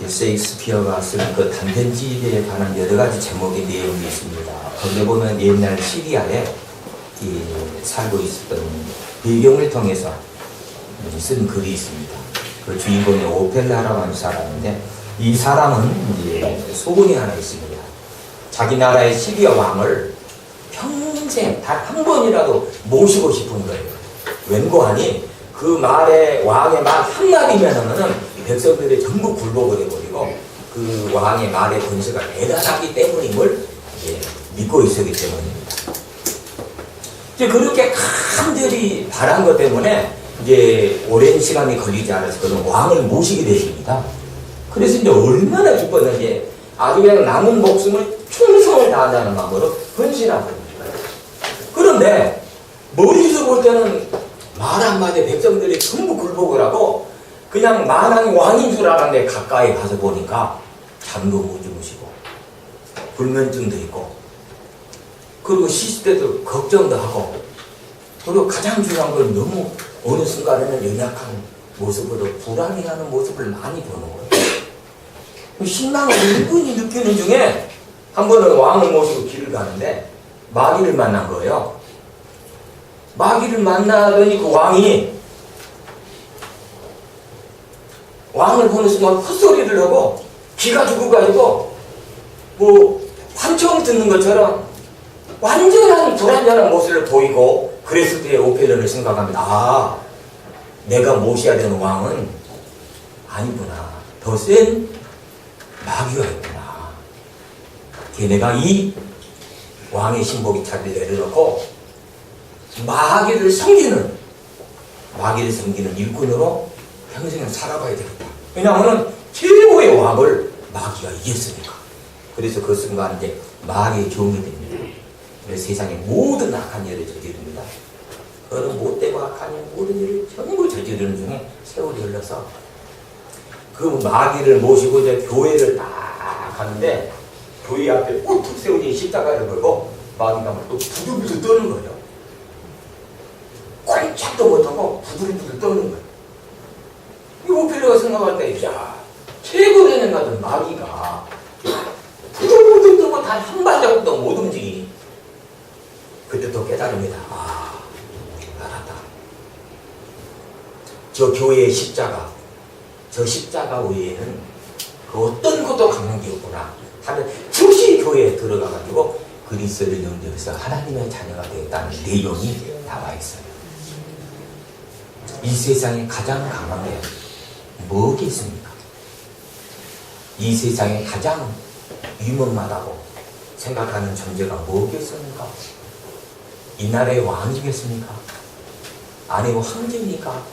셰익스피어가 쓴 그 단편집에 관한 여러 가지 제목의 내용이 있습니다. 거기에 보면 옛날 시리아에 살고 있었던 배경을 통해서 쓴 글이 있습니다. 그 주인공이 오펠라라고 하는 사람인데, 이 사람은 이제 소문이 하나 있습니다. 자기 나라의 시리아 왕을 평생 단 한 번이라도 모시고 싶은 거예요. 웬고하니 그 말에 왕의 말 한마디면은 백성들이 전부 굴복을 해버리고 그 왕의 말의 권세가 대단하기 때문임을 믿고 있었기 때문입니다. 이제 그렇게 간절히 바란 것 때문에 이제 오랜 시간이 걸리지 않아서 그는 왕을 모시게 되십니다. 그래서 이제 얼마나 기뻤는지 아주 그냥 남은 목숨을 충성을 다한다는 마음으로 헌신하고 있는 거예요. 그런데 머리에서 볼 때는 말 한마디에 백성들이 전부 굴복을 하고 그냥 만왕의 왕인 줄 알았는데 가까이 가서 보니까 잠도 못 주무시고 불면증도 있고 그리고 시실 때도 걱정도 하고 그리고 가장 중요한 건 너무 어느 순간에는 연약한 모습으로 불안해하는 모습을 많이 보는 거예요. 신랑을 은근히 느끼는 중에 한 번은 왕을 모시고 길을 가는데 마귀를 만난 거예요. 마귀를 만나더니 그 왕이 왕을 보는 순간 헛소리를 하고 기가 죽어가지고 뭐 환청 듣는 것처럼 완전한 불안전한 모습을 보이고 그랬을 때 오펠라는 생각합니다. 아, 내가 모셔야 되는 왕은 아니구나. 더 센 마귀가 있구나. 걔네가 이 왕의 신복이 차를 내려놓고 마귀를 섬기는 일꾼으로 평생을 살아가야 되겠다. 왜냐하면 최고의 왕을 마귀가 이겼으니까. 그래서 그 순간 이제 마귀의 종이 됩니다. 그래서 세상의 모든 악한 일을 저지릅니다. 그런 못되고 악한 일, 모든 일을 전부 저지르는 중에 세월이 흘러서 그 마귀를 모시고 이제 교회를 딱 가는데 교회 앞에 우뚝 세우니 십자가를 걸고 마귀가 또 부들부들 떠는 거예요. 꼼짝도 못하고 부들부들 떠는 거예요. 이 오펠라가 생각할 때, 야, 최고 되는 가던 마귀가 부들부들 떠고 단 한 발자국도 못 움직이니 그때 또 깨달습니다. 아, 알았다. 저 교회의 십자가, 저 십자가 외에는 그 어떤 것도 강한 게 없구나 하면 즉시 교회에 들어가가지고 그리스도를 영접해서 하나님의 자녀가 되었다는 내용이 나와 있어요. 이 세상에 가장 강한 게 뭐겠습니까? 이 세상에 가장 위험하다고 생각하는 존재가 뭐겠습니까? 이 나라의 왕이겠습니까? 아니면 황제입니까?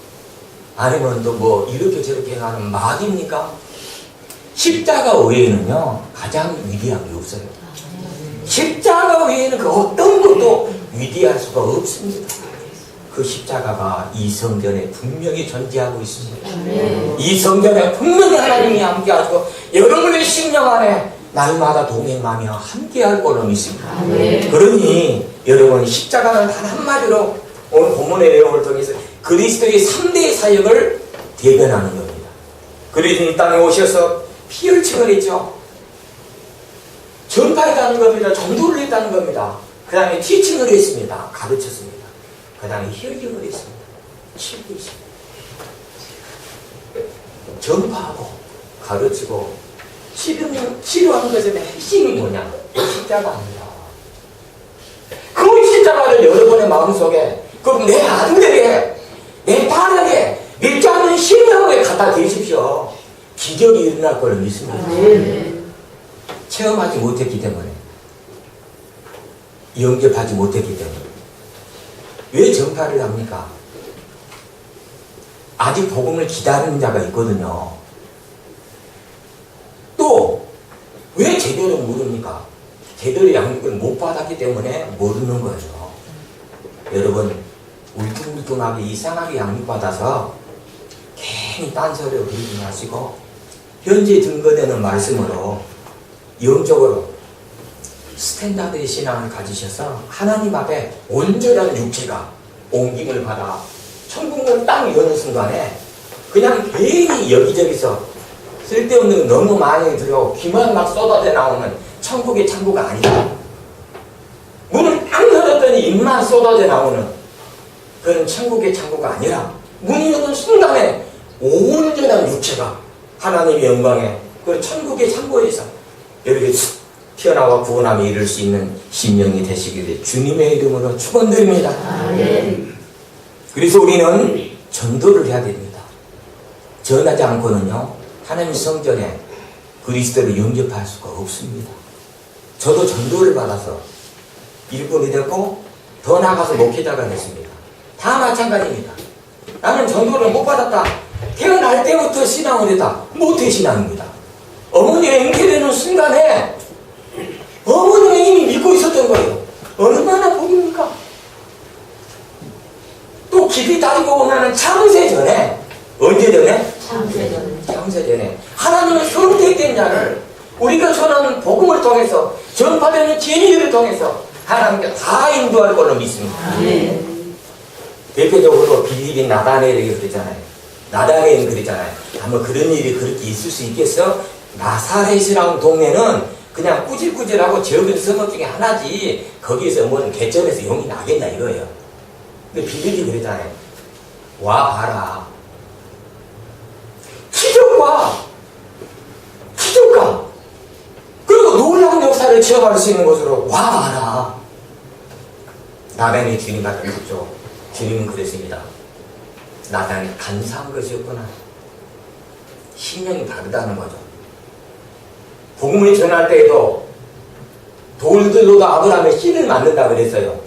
아니면 또 뭐 이렇게 저렇게 하는 마귀입니까? 십자가 외에는요 가장 위대한 게 없어요. 십자가 외에는 그 어떤 것도 위대할 수가 없습니다. 그 십자가가 이 성전에 분명히 존재하고 있습니다. 이 성전에 분명히 하나님이 함께하시고 여러분의 심령 안에 날마다 동행하며 함께할 걸로 믿습니다. 그러니 여러분 십자가는 단 한마디로 오늘 본문의 내용을 통해서 그리스도의 3대 사역을 대변하는 겁니다. 그리스도는 이 땅에 오셔서 피 흘침을 했죠. 전파했다는 겁니다. 전도를 했다는 겁니다. 그 다음에 티칭을 했습니다. 가르쳤습니다. 그 다음에 혈육을 했습니다. 치고 있습니다. 전파하고 가르치고 치료하는 것의 핵심이 뭐냐? 십자가입니다. 그 십자가를 여러분의 마음속에 그럼 내 아들에게 내 딸에게 믿지 않는 심령에 갖다 대십시오. 기적이 일어날 거를 믿습니다. 체험하지 못했기 때문에 영접하지 못했기 때문에 왜 전파를 합니까? 아직 복음을 기다리는 자가 있거든요. 또 왜 제대로 모릅니까? 제대로 양육을 못 받았기 때문에 모르는 거예요. 여러분 울퉁불퉁하게 이상하게 양육받아서 괜히 딴소리를 부리지 마시고 현재 증거되는 말씀으로 영적으로 스탠다드의 신앙을 가지셔서 하나님 앞에 온전한 육체가 옮김을 받아 천국문 땅 여는 순간에 그냥 괜히 여기저기서 쓸데없는 거 너무 많이 들어오고 귀만 막 쏟아져 나오는 천국의 창고가 아니다. 문을 딱 열었더니 입만 쏟아져 나오는 그런 천국의 창고가 아니라 문이 열린 순간에 온전한 육체가 하나님의 영광에 그 천국의 창고에서 이렇게 튀어나와 구원함에 이를 수 있는 심령이 되시기를 주님의 이름으로 축원드립니다. 그래서 우리는 전도를 해야 됩니다. 전하지 않고는요 하나님 성전에 그리스도를 영접할 수가 없습니다. 저도 전도를 받아서 일꾼이 됐고 더 나아가서 목회자가 됐습니다. 다 마찬가지입니다. 나는 전도를 못 받았다. 태어날 때부터 신앙을 했다. 모태신앙입니다. 어머니가 잉태되는 순간에 어머니가 이미 믿고 있었던 거예요. 얼마나 복입니까? 또 깊이 따지고 보면 창세 전에 언제 전에? 창세 전에 하나님의 선택된 자를 우리가 전하는 복음을 통해서 전파되는 진리를 통해서 하나님께 다 인도할 걸로 믿습니다. 대표적으로 빌립인 나다나엘에게 그러잖아요. 나다나엘은 그러잖아요. 아마 그런 일이 그렇게 있을 수 있겠어? 나사렛이라는 동네는 그냥 꾸질꾸질하고 적은 성읍 중에 하나지 거기에서 뭔 개천에서 용이 나겠나 이거예요. 근데 빌립이 그러잖아요. 와 봐라. 기적과 그리고 놀라운 역사를 체험할 수 있는 곳으로 와 봐라. 나단이 주님 같은 거죠. 주님은 그랬습니다. 나단이 간사한 것이었구나. 심령이 다르다는 거죠. 복음을 전할 때에도 돌들로도 아브라함의 씨를 만든다 그랬어요.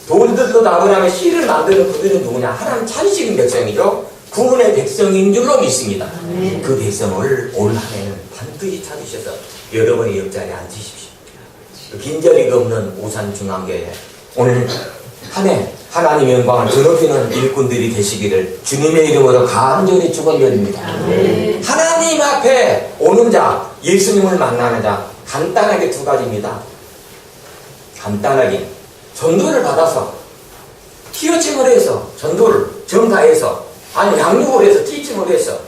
돌들로도 아브라함의 씨를 만드는 그들은 누구냐? 하나님 찾으시는 백성이죠. 구원의 백성인 줄로 믿습니다. 그 백성을 올 한해는 반드시 찾으셔서 여러분의 옆자리에 앉으십시오. 빈자리가 없는 오산중앙교회 오늘 한 해 하나님의 영광을 드높이는 일꾼들이 되시기를 주님의 이름으로 간절히 축원드립니다. 하나님 앞에 오는 자, 예수님을 만나는 자 간단하게 두 가지입니다. 간단하게 전도를 받아서 티어칭을 해서 전도를 전파해서 아니 양육을 해서 티칭을 해서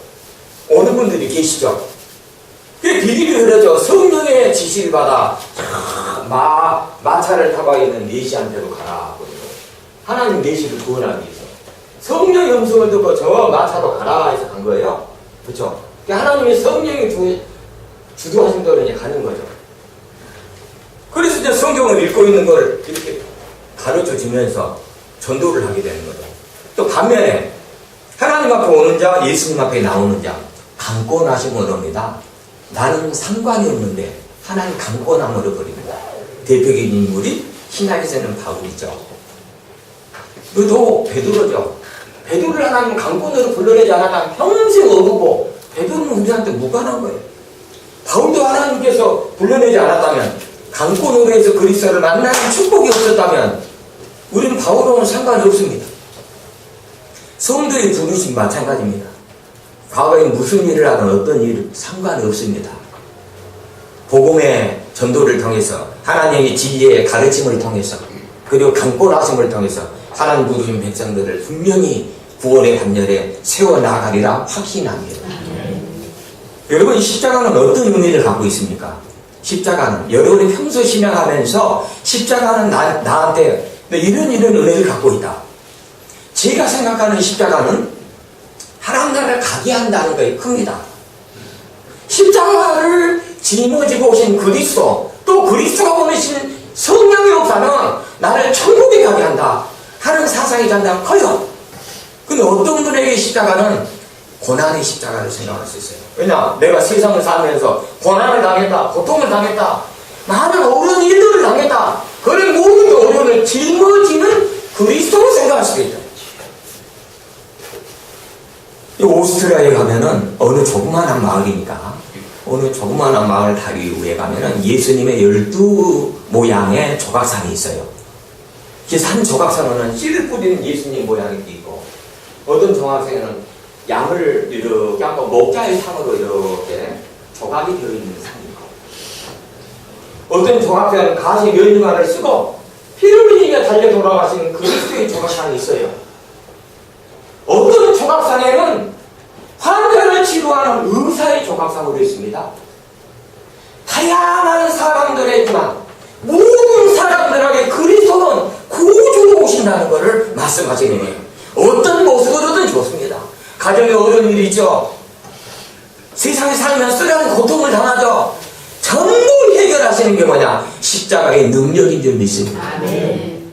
오는 분들이 계시죠. 그게 비밀이 흐르죠. 성령의 지시를 받아 마차를 타고 있는 메시아한테로 가라. 하나님 메시를 구원하기 위해서 성령의 음성을 듣고 저 마차로 가라 해서 간 거예요. 그렇죠? 하나님의 성령이 주도하신 대로 이제 가는 거죠. 그래서 이제 성경을 읽고 있는 걸 이렇게 가르쳐 주면서 전도를 하게 되는 거죠. 또 반면에 하나님 앞에 오는 자, 예수님 앞에 나오는 자, 강권하심을 합니다. 나는 상관이 없는데 하나님 강권함으로 버립니다. 대표적인 인물이 신약에서는 바울이죠. 또 베드로죠. 베드로를 하나님 강권으로 불러내지 않았다면 평생 어부고 베드로는 우리한테 무관한 거예요. 바울도 하나님께서 불러내지 않았다면 강권으로 해서 그리스도를 만나는 축복이 없었다면 우리는 바울하고는 상관이 없습니다. 성도의 부르심 마찬가지입니다. 과거에 무슨 일을 하든 어떤 일 상관이 없습니다. 복음의 전도를 통해서 하나님의 진리의 가르침을 통해서 그리고 강권하심을 통해서 하나님 부르신 백성들을 분명히 구원의 반열에 세워나가리라 확신합니다. 여러분 이 십자가는 어떤 의미를 갖고 있습니까? 십자가는 여러분이 평소 신앙하면서 십자가는 나한테 이런 의미를 갖고 있다. 제가 생각하는 십자가는 하나님 나라를 가게 한다는 것이 큽니다. 십자가를 짊어지고 오신 그리스도 또 그리스도가 보내신 성령의 역사는 나를 천국에 가게 한다 하는 사상이 장담 커요. 근데 어떤 분에게 십자가는 고난의 십자가를 생각할 수 있어요. 왜냐? 내가 세상을 살면서 고난을 당했다, 고통을 당했다, 많은 어려운 일들을 당했다. 그런 모든 어려움을 짊어지는 그리스도를 생각할 수도 있다. 이 오스트리아에 가면은 어느 조그마한 마을이니까 어느 조그마한 마을 다리 위에 가면은 예수님의 12 모양의 조각상이 있어요. 그 산 조각상에는 씨를 뿌리는 예수님 모양이 있고 어떤 조각상에는 양을 이렇게 한번 목자의 상으로 이렇게 조각이 되어있는 상이 있고 어떤 조각상에는 가시 면류관을 쓰고 피를 흘리며 달려 돌아가시는 그리스도의 조각상이 있어요. 어떤 조각상에는 기도하는 의사의 조각상으로 있습니다. 다양한 사람들이지만 모든 사람들에게 그리스도는 구주로 오신다는 것을 말씀하시는 거예요. 어떤 모습으로든 좋습니다. 가정에 어려운 일이 있죠. 세상에 살면 쓰라는 고통을 당하죠. 전부 해결하시는 게 뭐냐? 십자가의 능력인 줄 믿습니다. 아멘.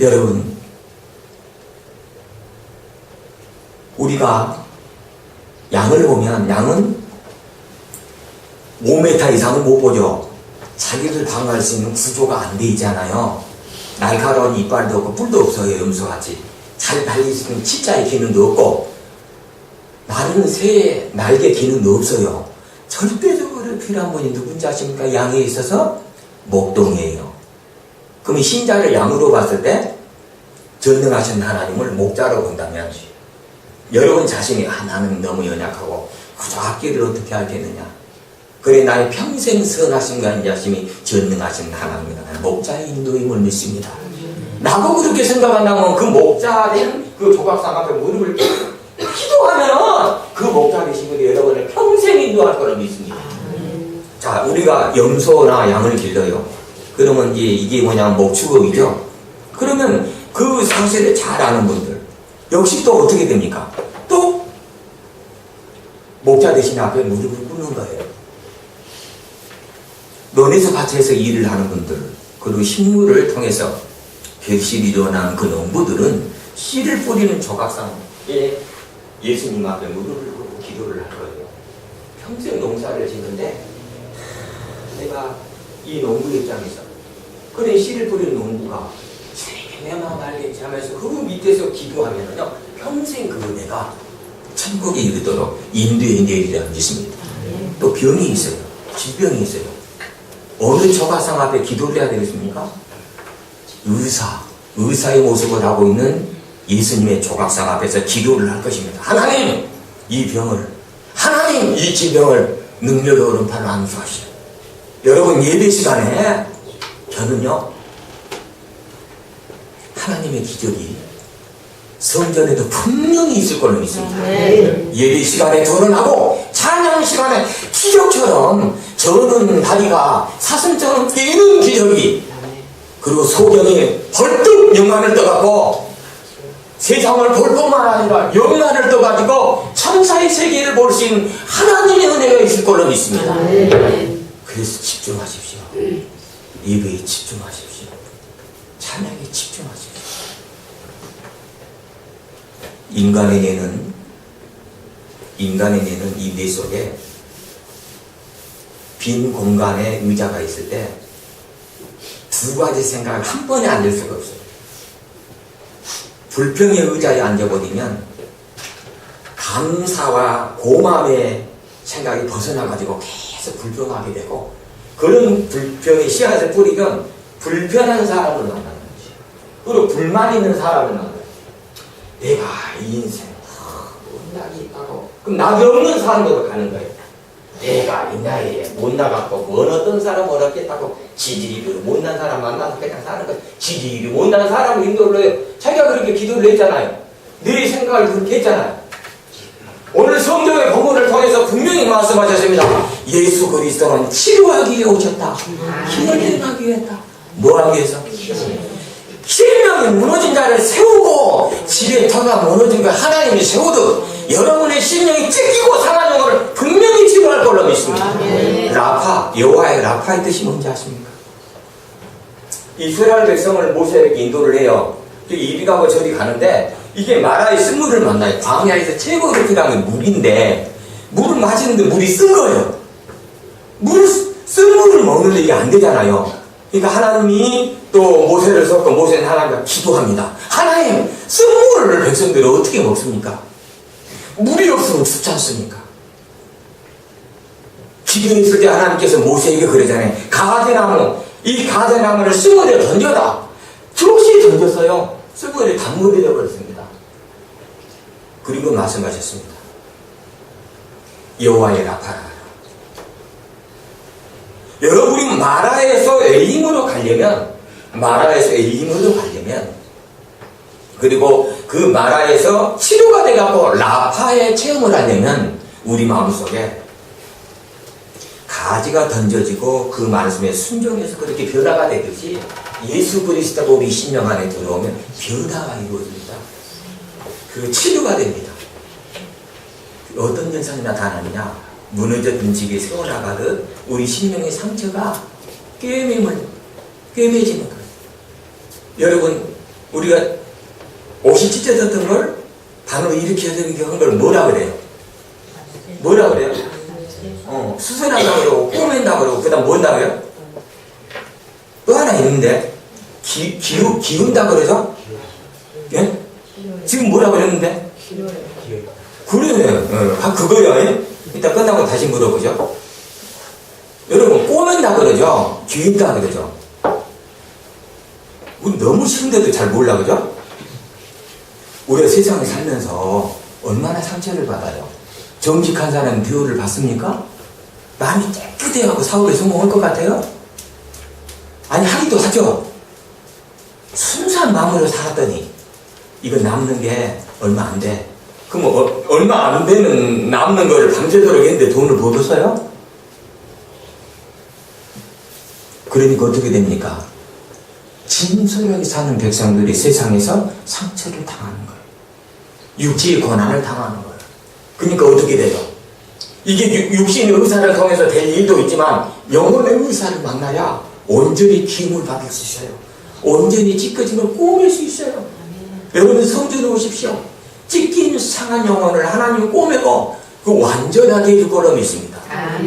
여러분, 우리가 양을 보면 양은 5m 이상은 못 보죠. 자기를 방어할 수 있는 구조가 안 돼 있잖아요. 날카로운 이빨도 없고 뿔도 없어요. 염소같이 잘 달릴 수 있는 치자의 기능도 없고 마른 새의 날개 기능도 없어요. 절대적으로 필요한 분이 누군지 아십니까? 양에 있어서 목동이에요. 그럼 신자를 양으로 봤을 때 전능하신 하나님을 목자로 본다면 여러분 자신이 나는 너무 연약하고 그저 앞길을 어떻게 알겠느냐? 그래 나의 평생 선하심과 인자심이 전능하신 하나님이다. 목자의 인도임을 믿습니다. 나도 그렇게 생각한다면 그 목자된 그 조각상 앞에 무릎을 기도하면 그 목자 되신 분이 여러분을 평생 인도할 거라 믿습니다. 자, 우리가 염소나 양을 길러요. 그러면 이게 뭐냐면 목축업이죠. 그러면 그 사실을 잘 아는 분들 역시 또 어떻게 됩니까? 또 목자 대신 앞에 무릎을 꿇는 거예요. 논에서 밭에서 일을 하는 분들 그리고 식물을 통해서 결실이 일어난 그 농부들은 씨를 뿌리는 조각상에 예수님 앞에 무릎을 꿇고 기도를 할 거예요. 평생 농사를 짓는데 내가 이 농부 입장에서 그래 씨를 뿌리는 농부가 내 마음 알겠지 하면서 그 밑에서 기도하면요 평생 그 은혜가 천국에 이르도록 인도해 내리라 믿습니다. 또 병이 있어요. 질병이 있어요. 어느 조각상 앞에 기도를 해야 되겠습니까? 의사의 모습을 하고 있는 예수님의 조각상 앞에서 기도를 할 것입니다. 하나님 이 병을 하나님 이 질병을 능력의 오른팔로 안수하시오. 여러분 예배 시간에 저는요 하나님의 기적이 성전에도 분명히 있을 걸로 믿습니다. 예배 시간에 드러나고 찬양 시간에 기적처럼 저는 다리가 사슴처럼 뛰는 기적이 그리고 소경이 벌떡 영안을 떠갖고 세상을 볼 뿐만 아니라 영안을 떠가지고 천사의 세계를 볼 수 있는 하나님의 은혜가 있을 걸로 믿습니다. 그래서 집중하십시오. 예배에 집중하십시오. 찬양에 집중하십시오. 인간의 뇌는 이 뇌 속에 빈 공간에 의자가 있을 때 두 가지 생각을 한 번에 안 될 수가 없어요. 불평의 의자에 앉아버리면 감사와 고마움의 생각이 벗어나가지고 계속 불평하게 되고 그런 불평의 씨앗을 뿌리면 불편한 사람을 만나는 거지. 그리고 불만 있는 사람을 만나요. 내가 이 인생 못나기 있다고 그럼 낙이 없는 사람으로 가는 거예요. 내가 이 나이에 못 나갔고 어떤 사람 어렵겠다고 지지리로 못난 사람 만나서 그냥 사는 거예요. 지지리 못난 사람을 인도를 해요. 자기가 그렇게 기도를 했잖아요. 네 생각을 그렇게 했잖아요. 오늘 성경의 본문을 통해서 분명히 말씀하셨습니다. 예수 그리스도는 치료하기 위해 오셨다. 힘을 내나기 위해 했다. 뭐 하기 위해서? 실명이 무너진 자를 세우고 집에 터가 무너진 걸 하나님이 세우듯 여러분의 심령이 찢기고 상한 영혼을 분명히 치료할 걸로 믿습니다. 라파, 여호와의 라파의 뜻이 뭔지 아십니까? 이스라엘 백성을 모세에게 인도를 해요. 이리 가고 저리 가는데 이게 마라의 쓴물을 만나요. 광야에서 최고로 필요한 게 물인데 물을 마시는데 물이 쓴 거예요. 쓴 물을 먹는데 이게 안 되잖아요. 그러니까 하나님이 또 모세를 섞고 모세는 하나님과 기도합니다. 하나님, 쓴 물을 백성들이 어떻게 먹습니까? 물이 없으면 죽지 않습니까? 기도했을 때 하나님께서 모세에게 그러잖아요. 가데나무, 이 가데나무를 쓴물에 던져라. 즉시 던졌어요. 쓴물에 단물이 되어버렸습니다. 그리고 말씀하셨습니다. 여호와의 라파라. 여러분이 마라에서 엘림으로 가려면 그리고 그 마라에서 치료가 돼갖고 라파의 체험을 하려면 우리 마음속에 가지가 던져지고 그 말씀에 순종해서 그렇게 변화가 되듯이 예수 그리스도가 우리 심령 안에 들어오면 변화가 이루어집니다. 그 치료가 됩니다. 어떤 현상이 나타나느냐? 무너졌던 집이 세워나가듯 우리 심령의 상처가 꿰매지는 거예요. 여러분, 우리가 옷이 찢어졌던 걸 바로 일으켜서 한 걸 뭐라 그래요? 뭐라 그래요? 수술한다 그러고 꼬맨다 그러고 그 다음 뭔다 그래요? 또 하나 있는데 기운다 그러죠? 예? 지금 뭐라 그랬는데? 그래, 그거요. 이따 끝나고 다시 물어보죠. 여러분, 꼬맨다 그러죠? 기운다 그러죠? 우리 너무 싫은데도 잘 몰라, 그죠? 우리가 세상에 살면서 얼마나 상처를 받아요. 정직한 사람은 대우를 받습니까? 마음이 깨끗해하고 사업에 성공할 것 같아요? 아니, 하기도 하죠. 순수한 마음으로 살았더니 이거 남는 게 얼마 안 돼. 그럼 얼마 안 되는 남는 걸 밤새도록 했는데 돈을 벌었어요? 그러니까 어떻게 됩니까? 진솔하게 사는 백성들이 세상에서 상처를 당하는 거예요. 육지의 고난을 당하는 거예요. 그러니까 어떻게 돼요? 이게 육신의 의사를 통해서 될 일도 있지만 영혼의 의사를 만나야 온전히 기움을 받을 수 있어요. 온전히 찢겨짐을 꼬맬 수 있어요. 여러분 성전에 오십시오. 찢긴 상한 영혼을 하나님이 꼬매고 그 완전하게 해줄 거로 믿습니다.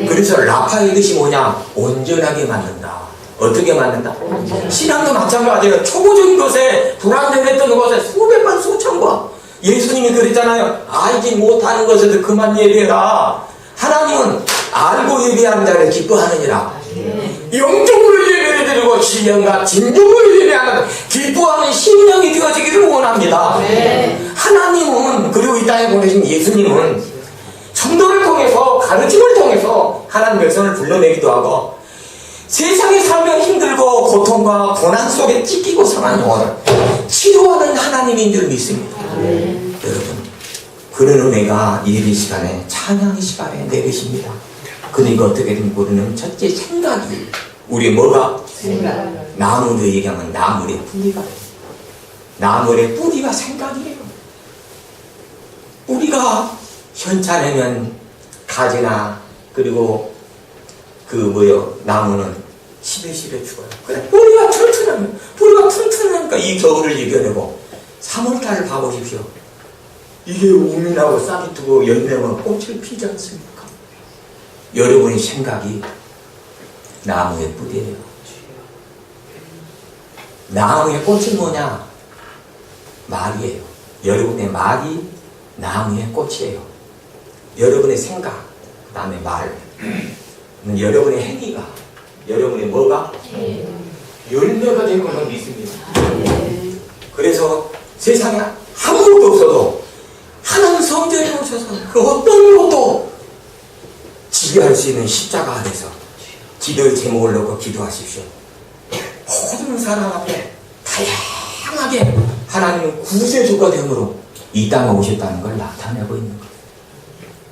그래서 라파의 뜻이 뭐냐? 온전하게 만든다. 어떻게 만든다? 신앙도 마찬가지예요. 초보적인 것에 불안정했던 것에 수백 번 수천 번 예수님이 그랬잖아요. 알지 못하는 것에도 그만 예배해라. 하나님은 알고 예배하는 자를 기뻐하느니라. 영적으로 예배를 드리고 신령과 진정으로 예배하는 기뻐하는 심령이 되어지기를 원합니다. 하나님은 그리고 이 땅에 보내신 예수님은 전도를 통해서 가르침을 통해서 하나님 백성을 불러내기도 하고 세상에 살며 힘들고 고통과 고난 속에 찢기고 상한 영혼을 치료하는 하나님인 줄 믿습니다. 여러분, 그런 은혜가 예배 시간에 찬양의 시간에 내리십니다. 그러니까 어떻게 된 우리는 첫째 생각이 우리의 뭐가? 생각. 나무로 얘기하면 나물의 뿌리가 나물의 뿌리가 생각이에요. 뿌리가 현찮으면 가지나 그리고 나무는 시베시베 죽어요. 그래, 뿌리가 튼튼하니까 이 겨울을 이겨내고 3월달을 봐보십시오. 이게 우민하고 싹이 트고 열매와 꽃을 피지 않습니까? 여러분의 생각이 나무의 뿌리예요. 나무의 꽃은 뭐냐? 말이에요. 여러분의 말이 나무의 꽃이에요. 여러분의 생각, 그 다음에 말, 여러분의 행위가, 여러분의 뭐가? 열매가 될 것을 믿습니다. 그래서 세상에 아무것도 없어도 하나님 성전에 오셔서 그 어떤 것도 지배할 수 있는 십자가 안에서 기도의 제목을 놓고 기도하십시오. 모든 사람 앞에 다양하게 하나님은 구세주가 되므로 이 땅에 오셨다는 걸 나타내고 있는 거예요.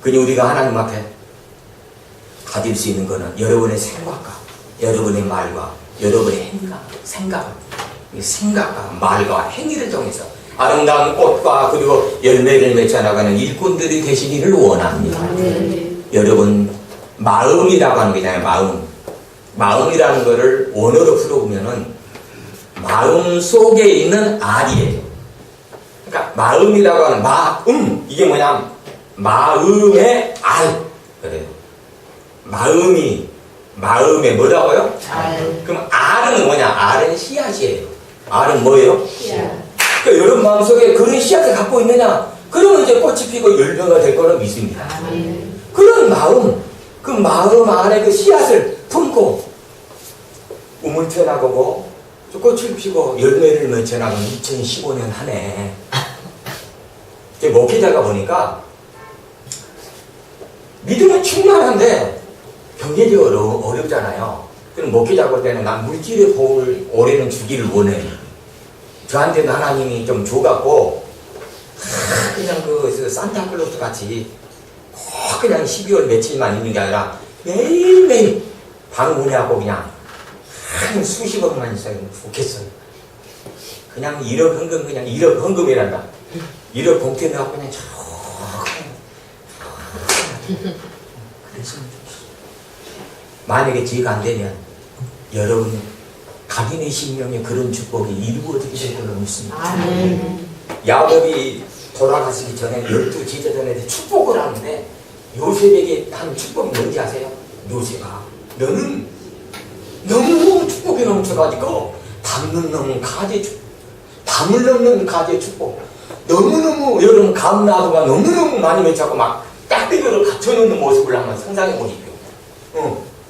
그니 우리가 하나님 앞에 가질 수 있는 것은 여러분의 생각과 여러분의 말과 여러분의 생각과 말과 행위를 통해서 아름다운 꽃과 그리고 열매를 맺어나가는 일꾼들이 되시기를 원합니다. 여러분, 마음이라고 하는 게 있잖아요. 마음이라는 것을 원어로 풀어보면은 마음 속에 있는 알이에요. 그러니까 마음이라고 하는 이게 뭐냐? 마음의 알. 그래요. 마음에 뭐라고요? 그럼 알은 뭐냐? 알은 씨앗이에요. 알은 뭐예요? 씨앗. 그러니까 여러분 마음속에 그런 씨앗을 갖고 있느냐? 그러면 이제 꽃이 피고 열매가 될 거로 믿습니다. 그런 마음, 그 마음 안에 그 씨앗을 품고 우물 튀어나가고 꽃을 피고 열매를 맺혀나가는 2015년 한 해 이제 목회자가 보니까 믿음은 충만한데 경제적이 어렵잖아요. 그럼 목회자 볼 때는 난 물질의 복을 올해는 주기를 원해. 저한테는 하나님이 좀 줘갖고 그냥 그 산타클로스 같이 꼭 그냥 12월 며칠만 있는 게 아니라 매일매일 방문해갖고 그냥 한 수십억만 있어요. 좋겠어요. 그냥 1억 헌금, 그냥 1억 헌금이란다. 1억 봉투에 넣어갖고 그냥 그랬으면 좋겠어. 만약에 지혜가 안 되면 여러분 각인의 신명에 그런 축복이 이루어지게 될 걸로 믿습니다. 야곱이 돌아가시기 전에 12 제자들한테 축복을 하는데 요셉에게 한 축복이 뭔지 아세요? 요셉아, 너는 너무 축복이 넘쳐가지고 담을 넘는 가지의 축복, 너무너무 여러분 감나도가 너무너무 많이 맺혀갖고 막 깍두기로 갖춰놓는 모습을 한번 상상해 보십시오.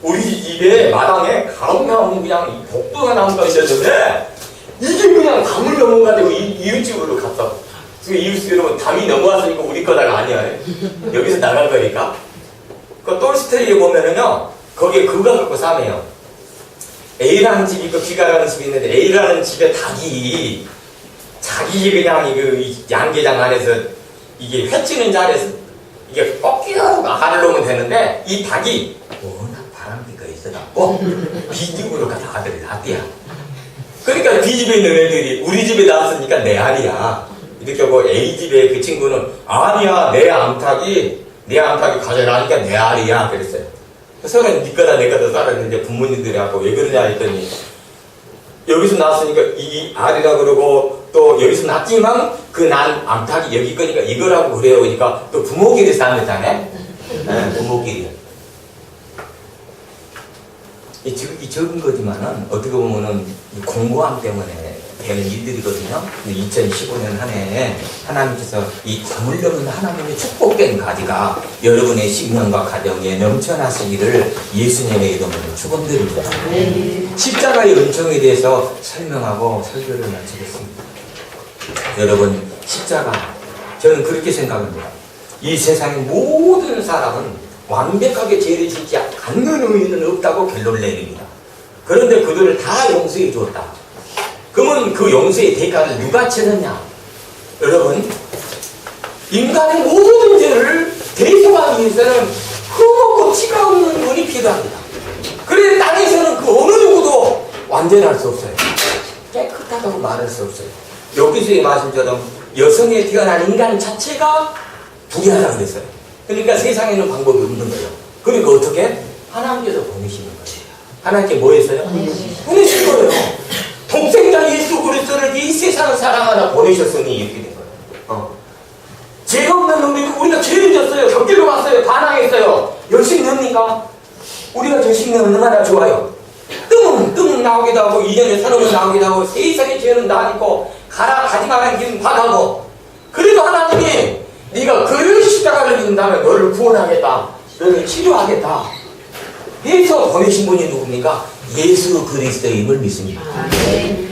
우리 집에 마당에 감나무 그냥 복도가 나무가 있었는데 이게 그냥 담을 넘어가지고 이웃집으로 갔어. 지금 이웃집 여러분 담이 넘어왔으니까 우리 거다가 아니야. 여기서 나갈 거니까. 그 톨스토이에 보면은요, 거기에 그거 갖고 싸매요. A라는 집이 있고 B라는 집이 있는데 A라는 집에 닭이 자기 그냥 이 양계장 안에서 이게 횟찌는 자리에서 이게 꺾이고 알을 놓으면 되는데 이 닭이 워낙 바람기가 있어갖고 B집으로 가다가들이 낫대야. 그러니까 B집에 있는 애들이 우리 집에 나왔으니까 내 알이야. 이렇게 하고 A집에 그 친구는 아니야, 내 암탉이 가져가니까 내 알이야 그랬어요. 서로는 니 거다 내 거다 살았는데 부모님들이 하고 왜 그러냐 했더니 여기서 나왔으니까 이 알이라 그러고 또 여기서 났지만 그 난 암탉이 여기 거니까 이거라고 그래요. 그러니까 또 부모끼리 싸는 거잖아요. 네, 부모끼리. 이 적은 거지만은 어떻게 보면은 공고함 때문에 되는 일들이거든요. 2015년 한 해에 하나님께서 이 담을 넘은 하나님의 축복된 가지가 여러분의 식명과 가정에 넘쳐나시기를 예수님의 이름으로 축원드립니다. 십자가의 은총에 대해서 설명하고 설교를 마치겠습니다. 여러분, 십자가, 저는 그렇게 생각합니다. 이 세상의 모든 사람은 완벽하게 죄를 짓지 않는 의미는 없다고 결론을 내립니다. 그런데 그들을 다 용서해 주었다. 그러면 그 용서의 대가를 누가 치느냐? 여러분, 인간의 모든 죄를 대속하기 위해서는 흠없고 티가 없는 분이 필요합니다. 그런데 땅에서는 그 어느 누구도 완전할 수 없어요. 깨끗하다고 말할 수 없어요. 여기서의 말씀처럼 여성에 태어난 인간 자체가 불의하다고 그랬어요. 그러니까 세상에는 방법이 없는 거예요. 그러니까 어떻게? 하나님께서 보내시는 거예요. 하나님께 뭐 했어요? 보내신 거예요. 독생자 예수 그리스도를 이 세상을 사랑하라 보내셨으니 이렇게 된 거예요. 죄가 없는 우리가 죄를 졌어요. 격기로 갔어요. 반항했어요. 열심히 냅니까? 우리가 열심히 내면 얼마나 좋아요. 뜸은 나오기도 하고 2년에 서름은 나오기도 하고 세상의 죄는 나니고 가지 말라는 길은 바라고. 그래도 하나님이 네가 그 십자가를 믿는다면 너를 구원하겠다, 너를 치료하겠다 해서 보내신 분이 누굽니까? 예수 그리스도임을 믿습니다.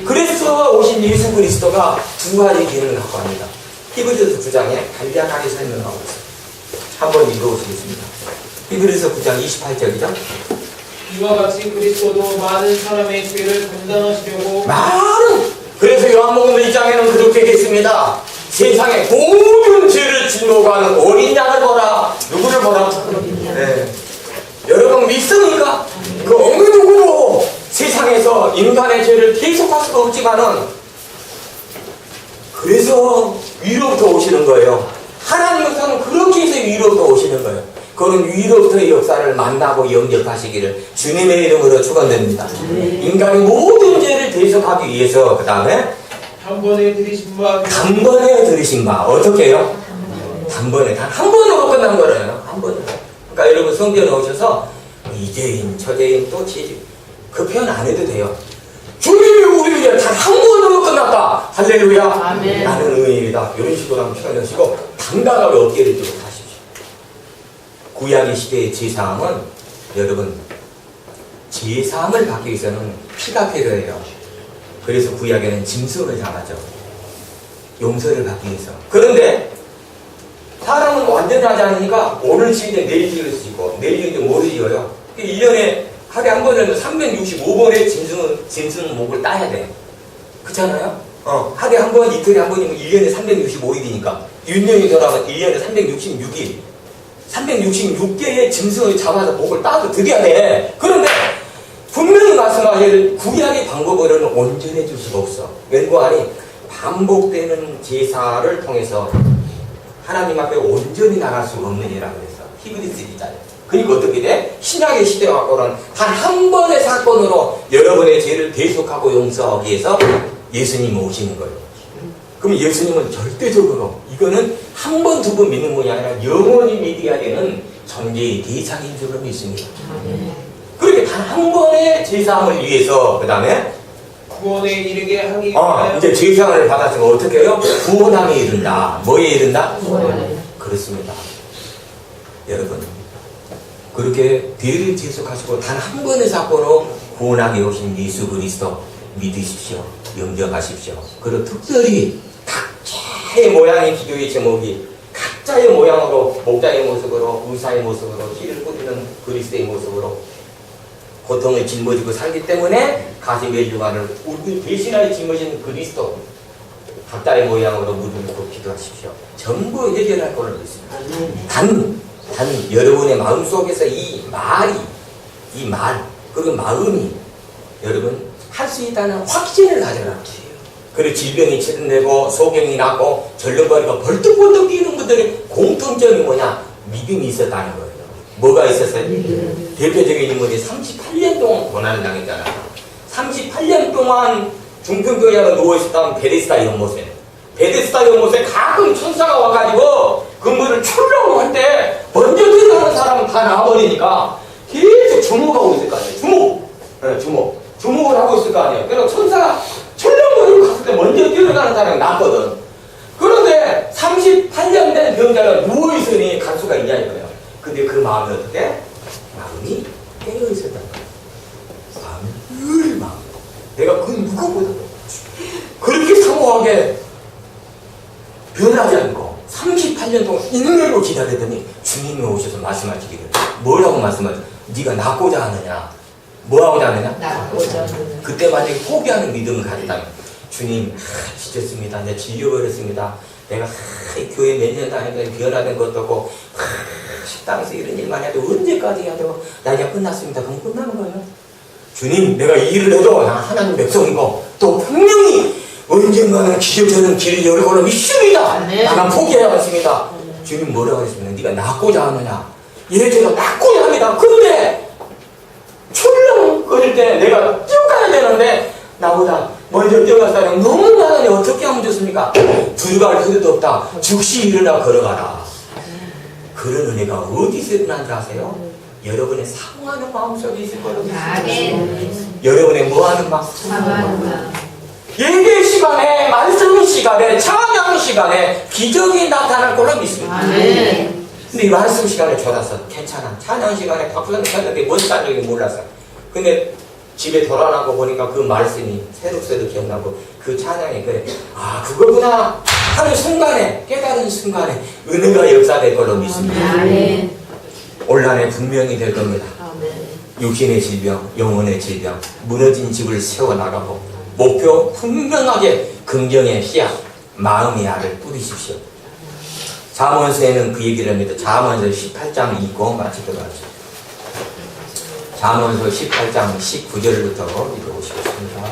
그래서 오신 예수 그리스도가 두 가지 기능을 갖고 합니다. 히브리서 9장에 간략하게 설명하고 있습니다. 한번 읽어보시겠습니다. 히브리서 9장 28절이죠. 이와 같이 그리스도도 많은 사람의 죄를 감당하시려고 그래서 요한복음 1장에는 그렇게 했습니다. 세상의 모든 죄를 진노하는 어린 양을 보라. 누구를 보라? 네. 여러분 믿습니까? 그 어느 누구도 세상에서 인간의 죄를 계속할 수가 없지만은 그래서 위로부터 오시는 거예요. 하나님께서는 그렇게 해서 위로부터 오시는 거예요. 그런 위로부터의 역사를 만나고 영접하시기를 주님의 이름으로 축원드립니다. 인간의 모든 죄를 대속하기 위해서 그 다음에 단번에 들으신 바 어떻게 해요? 단번에 단 한 번으로 끝난 거예요. 한 번으로. 그러니까 여러분 성경에 오셔서 이 죄인 저 죄인 또 죄인 그 표현 안 해도 돼요. 주님이 우리를 단 한 번으로 끝났다. 할렐루야. 아멘. 나는 의인이다. 이런 식으로 한번 표현하시고 당당하게 어깨를 들고 가십시오. 구약의 시대의 제사함은 여러분 제사함을 받기 위해서는 피가 필요해요. 그래서 구약에는 짐승을 잡았죠. 용서를 받기 위해서. 그런데 사람은 완전하지 않으니까 오늘 지은데 내일 지을 수 있고 내일 지은데 모레 지어요. 1년에 하루에 한 번은 365번의 짐승 목을 따야 돼. 그렇잖아요? 하루에 한 번, 이틀에 한 번이면 1년에 365일이니까 윤년이 돌아가면 1년에 366일 366개의 짐승을 잡아서 목을 따서 드려야 돼. 그런데 분명히 말씀하실 구약의 방법으로는 온전해 줄 수가 없어. 왠고하니 반복되는 제사를 통해서 하나님 앞에 온전히 나갈 수가 없느니라 그래서 히브리서 2장에. 그러니까 어떻게 돼? 신약의 시대 갖고는 단 한 번의 사건으로 여러분의 죄를 대속하고 용서하기 위해서 예수님이 오시는 거예요. 그럼 예수님은 절대적으로 이거는 한 번, 두 번 믿는 분이 아니라 영원히 믿어야 되는 존재의 대상인 줄로 믿습니다. 그렇게 단 한 번의 제사함을 위해서 그 다음에 구원에 이르게 하기 위하여 이제 제사함을 받았으면 어떻게 해요? 구원함에 이른다. 뭐에 이른다? 그렇습니다. 여러분 그렇게 죄를 대속하시고 단 한 번의 사건으로 구원하게 오신 예수 그리스도 믿으십시오. 영접하십시오. 그리고 특별히 각자의 모양의 기도의 제목이 각자의 모양으로 목자의 모습으로 의사의 모습으로 씨를 뿌리는 그리스도의 모습으로 고통을 짊어지고 살기 때문에 가슴의 주관을 우리 대신하여 짊어진 그리스도 각자의 모양으로 무릎을 꿇고 기도하십시오. 전부 해결할 거를 믿습니다. 단 여러분의 마음속에서 이 말 그리고 마음이 여러분 할 수 있다는 확신을 가져라. 그리고 질병이 치료되고 소경이 나고 절름거리가 벌떡벌떡 뛰는 분들의 공통점이 뭐냐? 믿음이 있었다는 거예요. 뭐가 있었어요? 대표적인 인물이 38년 동안 고난을 당했잖아요. 38년 동안 중풍병약을 누워있었던 베데스다 연못에 베데스다 연못에 가끔 천사가 와가지고 그물을 출렁 할 때 먼저 들어가는 사람은 다 나와버리니까 계속 주목하고 있을 거 아니에요. 주목을 하고 있을 거 아니에요. 그래서 천사가 출렁거리고 갔을 때 먼저 뛰어가는 사람이 낫거든. 그런데 38년 된 병자가 누워있으니 갈 수가 있냐 이거예요. 근데 그 마음이 어떻게? 마음이 깨어있었단 말이에요. 마음. 내가 그 누구보다도 그렇게 사모하게 변하지 않고 38년 동안 인내로 기다렸더니 주님이 오셔서 말씀하시기를 뭐라고 말씀하죠? 네가 낫고자 하느냐? 뭐하고자 하느냐? 낫고자 하느냐. 그때 만약에 포기하는 믿음을 가졌다면 주님 지쳤습니다. 내가 질려버렸습니다. 내가 이 교회 몇 년 다니는데 변화된 것도 없고 식당에서 이런 일만 해도 언제까지 해야 되고 나 이제 끝났습니다. 그럼 끝나는 거예요. 주님 내가 이 일을 해도 나 하나님 백성이고 또 분명히 언젠가는 기적되는 길을 열고는 믿습니다. 나는 포기해야겠습니다. 주님 뭐라고 하셨습니까? 네가 낫고자 하느냐? 예전에 낫고자 합니다. 근데 출렁거릴 때 내가 뛰어가야 되는데 나보다 먼저 뛰어갈 사람이 너무 많으니 어떻게 하면 좋습니까? 불갈 필요도 없다. 즉시 일어나 걸어가라. 그런 은혜가 어디서 일어난지 아세요? 여러분의 사모하는 마음속에 있을 거라고 믿습니다. 여러분의 뭐하는 마음? 사모하는 마음. 예배 시간에, 말씀 시간에, 찬양 시간에 기적이 나타날 거로 믿습니다. 아멘. 근데 이 말씀 시간에 졸았어. 괜찮아. 찬양 시간에 박수는 쳤는데 뭔 찬양인지 몰랐어. 근데 집에 돌아나고 보니까 그 말씀이 새록새록 기억나고 그 찬양이 그래. 아 그거구나 하는 순간에 깨달은 순간에 은혜가 역사될 걸로 믿습니다. 아멘. 올 한해 분명히 될 겁니다. 아멘. 육신의 질병, 영혼의 질병, 무너진 집을 세워나가고 목표 분명하게 긍정의 씨앗, 마음의 알을 뿌리십시오. 잠언서에는 그 얘기를 합니다. 잠언서 18장 읽고 마치도록 하죠. 잠언서 18장 19절부터 읽어보시겠습니다.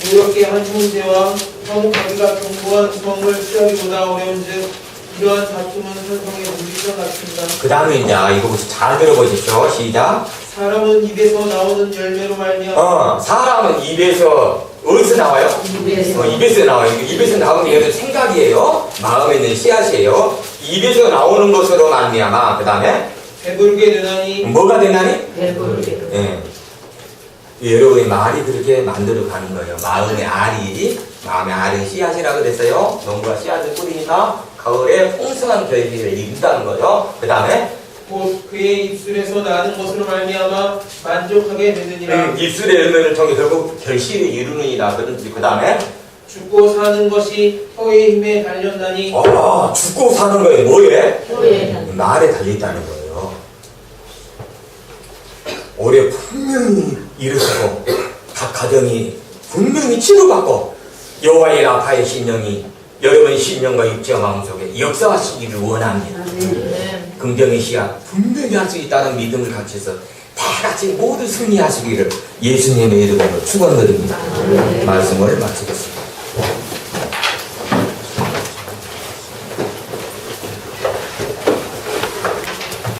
무겁게 한 문제와 성하기가 견고한 수험을 취하기보다 어려운즉 이러한 다툼은 선성의 무기성 같습니다. 그 다음에 이제 이거 잘 들어보십시오. 시작. 사람은 입에서 나오는 열매로 말미암아 사람은 입에서 어디서 나와요? 입에서. 입에서 나와요. 입에서 나오는 얘도 생각이에요. 마음에 있는 씨앗이에요. 입에서 나오는 것으로 말미암아. 그 다음에 배불게 되나니 뭐가 되나니? 배불게. 예. 여러분의 말이 그렇게 만들어가는 거예요. 마음의 알은 씨앗이라고 그랬어요. 농부가 씨앗을 뿌리니까 가을에 풍성한 결실을 이룬다는 거죠. 그 다음에 곧 그의 입술에서 나는 것으로 말미암아 만족하게 되느니라. 입술의 열매를 통해 결국 결실을 이루느니라. 그 다음에 죽고 사는 것이 혀의 힘에 달렸나니 죽고 사는 거에 뭐에? 혀에 말에 달려있다는 거예요. 올해 분명히 이루고 각 가정이 분명히 치료받고 여호와의 라파의 신령이 여러분의 심령과 육체와 마음속에 역사하시기를 원합니다. 아멘. 긍정의 시야 분명히 할 수 있다는 믿음을 갖춰서 다 같이 모두 승리하시기를 예수님의 이름으로 축원드립니다. 말씀을 마치겠습니다.